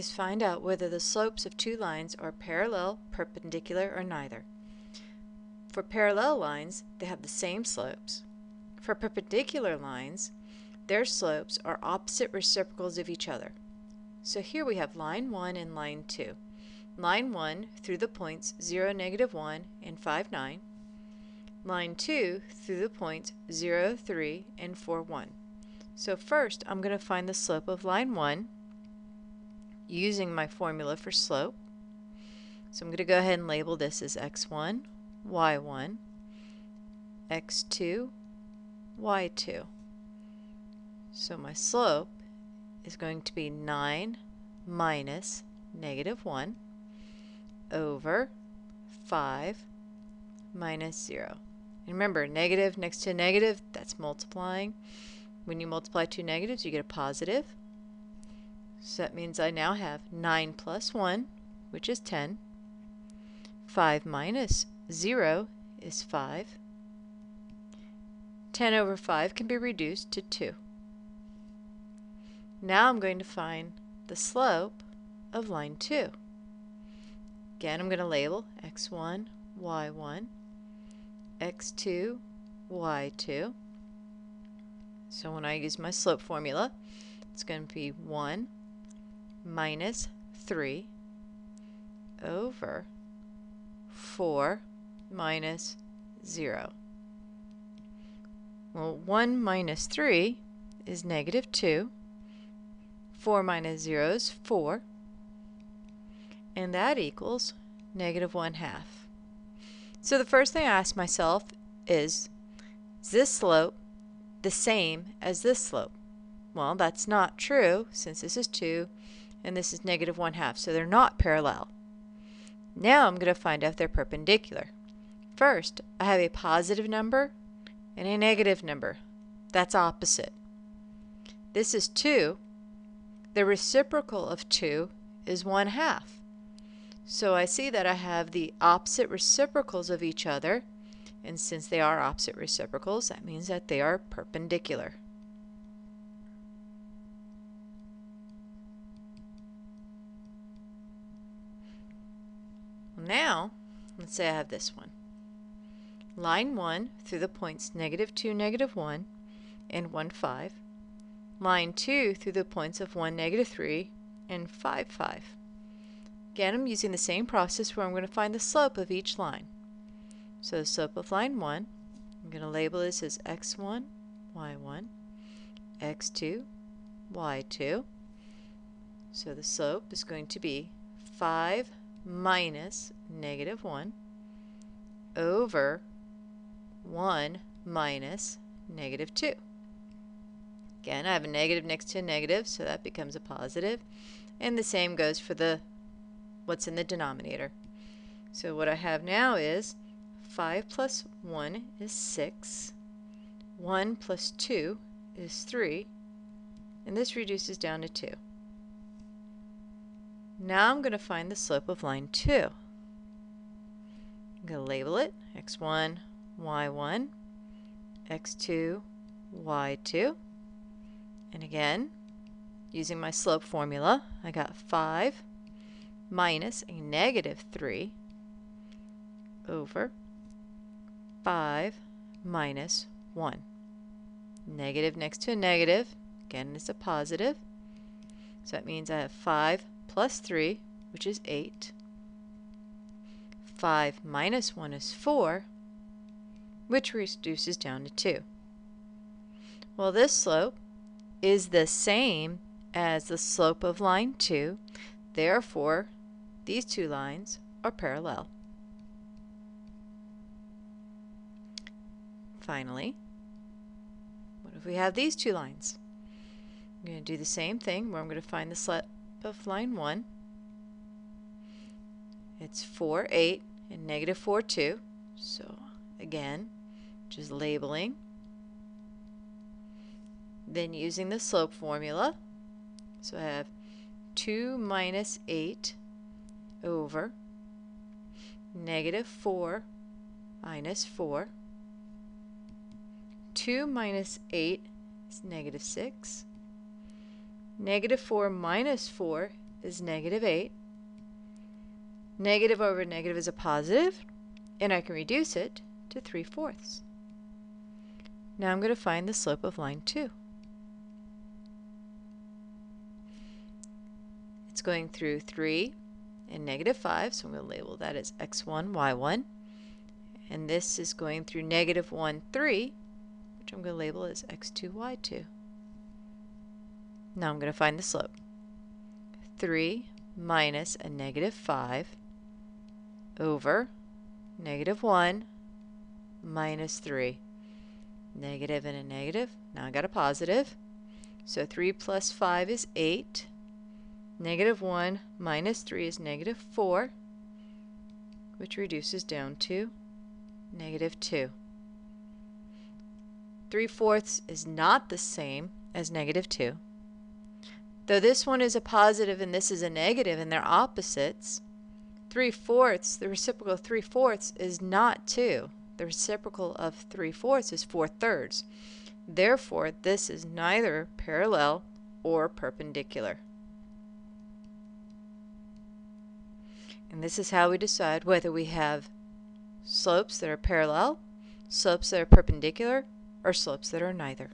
is find out whether the slopes of two lines are parallel, perpendicular, or neither. For parallel lines, they have the same slopes. For perpendicular lines, their slopes are opposite reciprocals of each other. So here we have line 1 and line 2. Line 1 through the points 0, -1, and 5, 9. Line 2 through the points 0, 3, and 4, 1. So first I'm going to find the slope of line 1 using my formula for slope. So I'm going to go ahead and label this as x1, y1, x2, y2. So my slope is going to be 9 minus -1 over 5 minus 0. And remember, negative next to negative, that's multiplying. When you multiply two negatives, you get a positive. So that means I now have 9 plus 1, which is 10. 5 minus 0 is 5. 10 over 5 can be reduced to 2. Now I'm going to find the slope of line 2. Again, I'm going to label x1, y1, x2, y2. So when I use my slope formula, it's going to be 1 minus 3 over 4 minus 0. Well, 1 minus 3 is -2. 4 minus 0 is 4. And that equals -1/2. So the first thing I ask myself is this slope the same as this slope? Well, that's not true since this is 2 and this is -1/2, so they're not parallel. Now I'm going to find out if they're perpendicular. First, I have a positive number and a negative number. That's opposite. This is 2. The reciprocal of 2 is 1/2. So I see that I have the opposite reciprocals of each other, and since they are opposite reciprocals, that means that they are perpendicular. Now, let's say I have this one. Line 1 through the points -2, -1, and 1, 5. Line 2 through the points of 1, -3, and 5, 5. Again, I'm using the same process where I'm going to find the slope of each line. So the slope of line 1, I'm going to label this as x1, y1, x2, y2. So the slope is going to be 5 minus -1 over 1 minus -2. Again, I have a negative next to a negative, so that becomes a positive. And the same goes for what's in the denominator. So what I have now is 5 plus 1 is 6. 1 plus 2 is 3. And this reduces down to 2. Now I'm going to find the slope of line 2. I'm going to label it x1, y1, x2, y2. And again, using my slope formula, I got 5 minus a -3 over 5 minus 1. Negative next to a negative, again it's a positive. So that means I have 5 plus 3, which is 8. 5 minus 1 is 4, which reduces down to 2. Well, this slope is the same as the slope of line 2. Therefore, these two lines are parallel. Finally, what if we have these two lines? I'm going to do the same thing where I'm going to find the slope of line 1. It's 4, 8, and -4, 2. So again, just labeling. Then using the slope formula. So I have 2 minus 8 over -4 minus 4. 2 minus 8 is -6. -4 minus 4 is negative 8. Negative over negative is a positive, and I can reduce it to 3/4. Now I'm going to find the slope of line 2. It's going through 3 and negative 5, so I'm going to label that as x1, y1. And this is going through negative 1, 3, which I'm going to label as x2, y2. Now I'm going to find the slope. 3 minus a negative 5 over negative 1 minus 3. Negative and a negative. Now I got a positive. So 3 plus 5 is 8. Negative 1 minus 3 is negative 4, which reduces down to negative 2. 3/4 is not the same as negative 2. Though this one is a positive and this is a negative and they're opposites, 3/4, the reciprocal of 3/4 is not 2. The reciprocal of 3/4 is 4/3. Therefore, this is neither parallel or perpendicular. And this is how we decide whether we have slopes that are parallel, slopes that are perpendicular, or slopes that are neither.